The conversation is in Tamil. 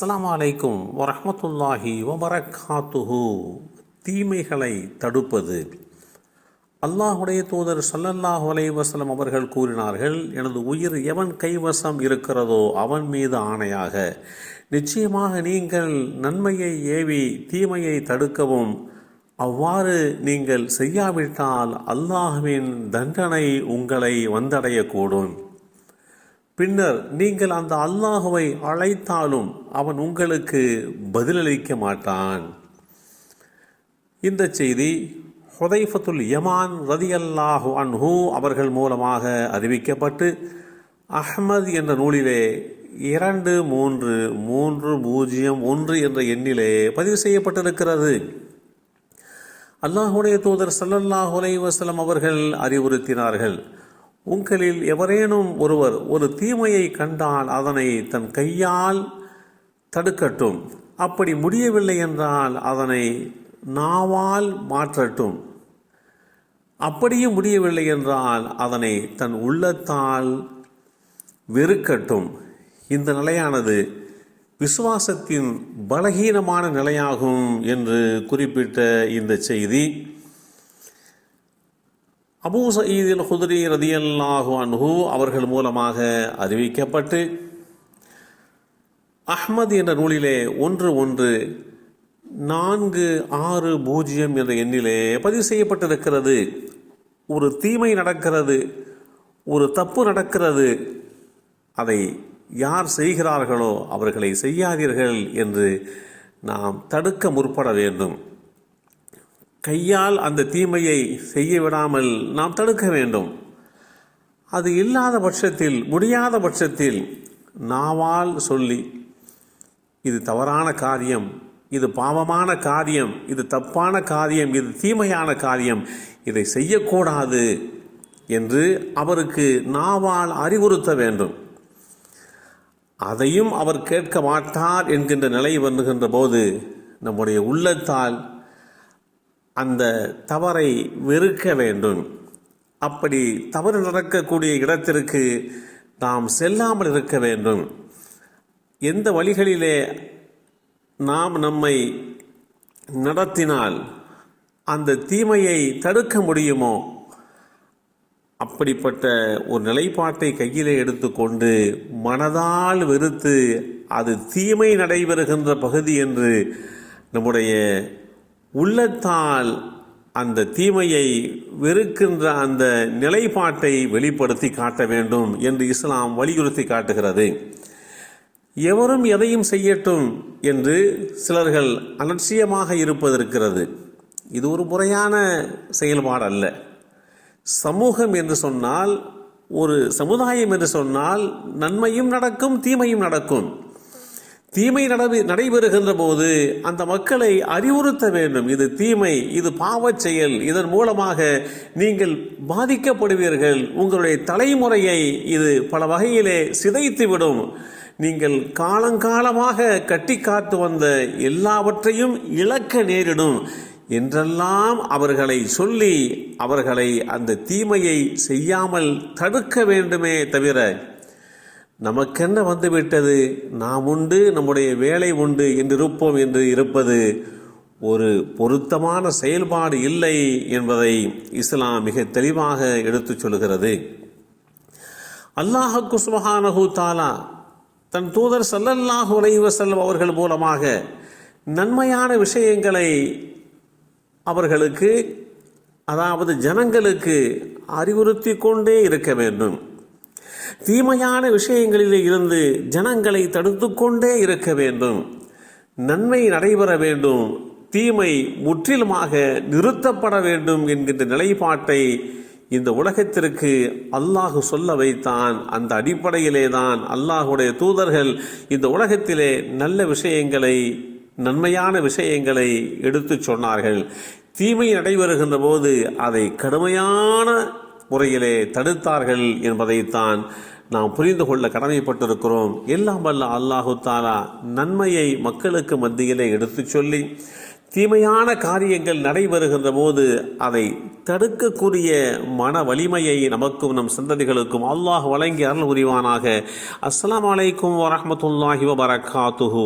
அஸ்ஸலாமு அலைக்கும் வரஹ்மத்துல்லாஹி வபரகாத்துஹு. தீமைகளை தடுப்பது. அல்லாஹுடைய தூதர் ஸல்லல்லாஹு அலைஹி வஸல்லம் அவர்கள் கூறினார்கள், எனது உயிர் எவன் கைவசம் இருக்கிறதோ அவன் மீது ஆணையாக, நிச்சயமாக நீங்கள் நன்மையை ஏவி தீமையை தடுக்கவும், அவ்வாறு நீங்கள் செய்யாவிட்டால் அல்லாஹ்வின் தண்டனை உங்களை வந்தடையக்கூடும். பின்னர் நீங்கள் அந்த அல்லாஹுவை அழைத்தாலும் அவன் உங்களுக்கு பதிலளிக்க மாட்டான். இந்த செய்தி ஹுதைஃபத்துல் யமான் ரதியல்லாஹு அன்ஹு அவர்கள் மூலமாக அறிவிக்கப்பட்டு அஹ்மத் என்ற நூலிலே 23301 என்ற எண்ணிலே பதிவு செய்யப்பட்டிருக்கிறது. அல்லாஹுடைய தூதர் ஸல்லல்லாஹு அலைஹி வஸல்லம் அவர்கள் அறிவுறுத்தினார்கள், உங்களில் எவரேனும் ஒருவர் ஒரு தீமையை கண்டால் அதனை தன் கையால் தடுக்கட்டும். அப்படி முடியவில்லை என்றால் அதனை நாவால் மாற்றட்டும். அப்படியும் முடியவில்லை என்றால் அதனை தன் உள்ளத்தால் வெறுக்கட்டும். இந்த நிலையானது விசுவாசத்தின் பலகீனமான நிலையாகும் என்று குறிப்பிட்ட இந்த செய்தி அபூ சயீத் அல் குத்ரி ரதியல்லாஹு அன்ஹு அவர்கள் மூலமாக அறிவிக்கப்பட்டு அஹ்மத் என்ற நூலிலே 11460 என்ற எண்ணிலே பதிவு செய்யப்பட்டிருக்கிறது. ஒரு தீமை நடக்கிறது, ஒரு தப்பு நடக்கிறது, அதை யார் செய்கிறார்களோ அவர்களை செய்யாதீர்கள் என்று நாம் தடுக்க முற்பட வேண்டும். கையால் அந்த தீமையை செய்ய விடாமல் நாம் தடுக்க வேண்டும். அது இல்லாத பட்சத்தில், முடியாத பட்சத்தில் நாவால் சொல்லி, இது தவறான காரியம், இது பாவமான காரியம், இது தப்பான காரியம், இது தீமையான காரியம், இதை செய்யக்கூடாது என்று அவருக்கு நாவால் அறிவுறுத்த வேண்டும். அதையும் அவர் கேட்க மாட்டார் என்கின்ற நிலை வருகின்ற போது நம்முடைய உள்ளத்தால் அந்த தவறை வெறுக்க வேண்டும். அப்படி தவறு நடக்கக்கூடிய இடத்திற்கு நாம் செல்லாமல் இருக்க வேண்டும். எந்த வழிகளிலே நாம் நம்மை நடத்தினால் அந்த தீமையை தடுக்க முடியுமோ அப்படிப்பட்ட ஒரு நிலைப்பாட்டை கையிலே எடுத்துக்கொண்டு மனதால் வெறுத்து அது தீமை நடைபெறுகின்ற பகுதி என்று நம்முடைய உள்ளத்தால் அந்த தீமையை வெறுக்கின்ற அந்த நிலைப்பாட்டை வெளிப்படுத்தி காட்ட வேண்டும் என்று இஸ்லாம் வலியுறுத்தி காட்டுகிறது. எவரும் எதையும் செய்யட்டும் என்று சிலர்கள் அலட்சியமாக இருப்பதற்கிறது. இது ஒரு முறையான செயல்பாடு அல்ல. சமூகம் என்று சொன்னால், ஒரு சமுதாயம் என்று சொன்னால் நன்மையும் நடக்கும், தீமையும் நடக்கும். தீமை நடைபெறுகின்ற போது அந்த மக்களை அறிவுறுத்த வேண்டும். இது தீமை, இது பாவச் செயல், இதன் மூலமாக நீங்கள் பாதிக்கப்படுவீர்கள், உங்களுடைய தலைமுறையை இது பல வகையிலே சிதைத்துவிடும், நீங்கள் காலங்காலமாக கட்டி காத்து வந்த எல்லாவற்றையும் இழக்க நேரிடும் என்றெல்லாம் அவர்களை சொல்லி அவர்களை அந்த தீமையை செய்யாமல் தடுக்க வேண்டுமே தவிர, நமக்கென்ன வந்துவிட்டது, நாம் உண்டு, நம்முடைய வேலை உண்டு என்றிருப்போம் என்று இருப்பது ஒரு பொருத்தமான செயல்பாடு இல்லை என்பதை இஸ்லாம் மிக தெளிவாக எடுத்துச் சொல்கிறது. அல்லாஹ் சுப்ஹானஹு தஆலா தன் தூதர் ஸல்லல்லாஹு அலைஹி வஸல்லம் அவர்கள் மூலமாக நன்மையான விஷயங்களை அவர்களுக்கு, அதாவது ஜனங்களுக்கு அறிவுறுத்தி கொண்டே இருக்க வேண்டும். தீமையான விஷயங்களிலே இருந்து ஜனங்களை தடுத்து கொண்டே இருக்க வேண்டும். நன்மை நடைபெற வேண்டும், தீமை முற்றிலுமாக நிறுத்தப்பட வேண்டும் என்கின்ற நிலைப்பாட்டை இந்த உலகத்திற்கு அல்லாஹ் சொல்ல வைத்தான். அந்த அடிப்படையிலே தான் அல்லாஹுடைய தூதர்கள் இந்த உலகத்திலே நல்ல விஷயங்களை, நன்மையான விஷயங்களை எடுத்து சொன்னார்கள். தீமை நடைபெறுகின்ற போது அதை கடுமையான முறையிலே தடுத்தார்கள் என்பதைத்தான் நாம் புரிந்து கொள்ள கடமைப்பட்டிருக்கிறோம். எல்லாம் வல்ல அல்லாஹு தஆலா நன்மையை மக்களுக்கு மத்தியிலே எடுத்து சொல்லி, தீமையான காரியங்கள் நடைபெறுகின்ற போது அதை தடுக்கக்கூடிய மன வலிமையை நமக்கும் நம் சந்ததிகளுக்கும் அல்லாஹ் வழங்கி அருள் புரிவானாக. அஸ்ஸலாமு அலைக்கும் வரஹ்மத்துல்லாஹி வபரகாத்துஹு.